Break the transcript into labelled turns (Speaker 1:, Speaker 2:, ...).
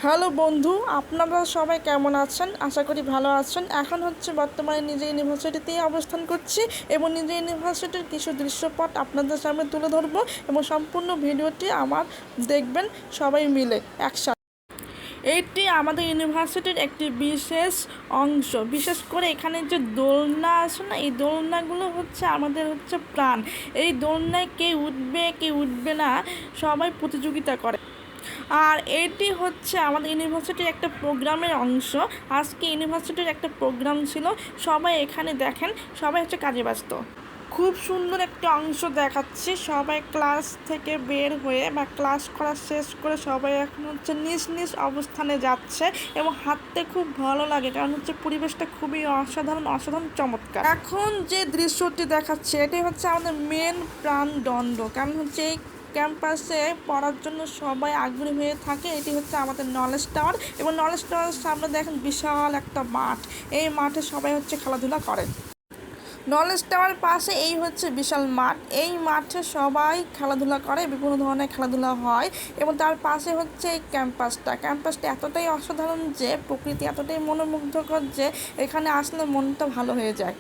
Speaker 1: Hello বন্ধু, আপনারা সবাই কেমন আছেন? আশা করি ভালো আছেন। এখন বর্তমানে নিজে ইউনিভার্সিটিতেই অবস্থান করছি এবং নিজে ইউনিভার্সিটির কিছু দৃশ্যপট আপনাদের সামনে তুলে ধরবো এবং সম্পূর্ণ ভিডিওটি আমার দেখবেন সবাই মিলে একসাথে। এটি আমাদের ইউনিভার্সিটির একটি বিশেষ অংশ। বিশেষ করে এখানে যে দোলনা আছে না, এই দোলনাগুলো আমাদের প্রাণ। এই দোলনায় কে উঠবে না, সবাই প্রতিযোগিতা করে। আর এটি আমাদের ইউনিভার্সিটির একটা প্রোগ্রামের অংশ। আজকে ইউনিভার্সিটির একটা প্রোগ্রাম ছিল, সবাই এখানে দেখেন, সবাই কাজে ব্যস্ত। খুব সুন্দর একটা অংশ দেখাচ্ছি। সবাই ক্লাস থেকে বের হয়ে বা ক্লাস করা শেষ করে সবাই এখন নিজ নিজ অবস্থানে যাচ্ছে এবং হাঁটতে খুব ভালো লাগে, কারণ পরিবেশটা খুবই অসাধারণ চমৎকার। এখন যে দৃশ্যটি দেখাচ্ছে এটাই আমাদের মেন প্রাণদণ্ড, কারণ এই ক্যাম্পাসে পড়ার জন্য সবাই আগ্রহী হয়ে থাকে। এটি আমাদের নলেজ টাওয়ার এবং নলেজ টাওয়ারের সামনে দেখেন বিশাল একটা মাঠ। এই মাঠে সবাই খেলাধুলা করে। নলেজ টাওয়ার পাশে এই বিশাল মাঠ। এই মাঠে সবাই খেলাধুলা করে, বিভিন্ন ধরনের খেলাধুলা হয় এবং তার পাশে এই ক্যাম্পাসটা এতটাই অসাধারণ যে প্রকৃতি এতটাই মনোমুগ্ধকর যে এখানে আসলে মনটা ভালো হয়ে যায়।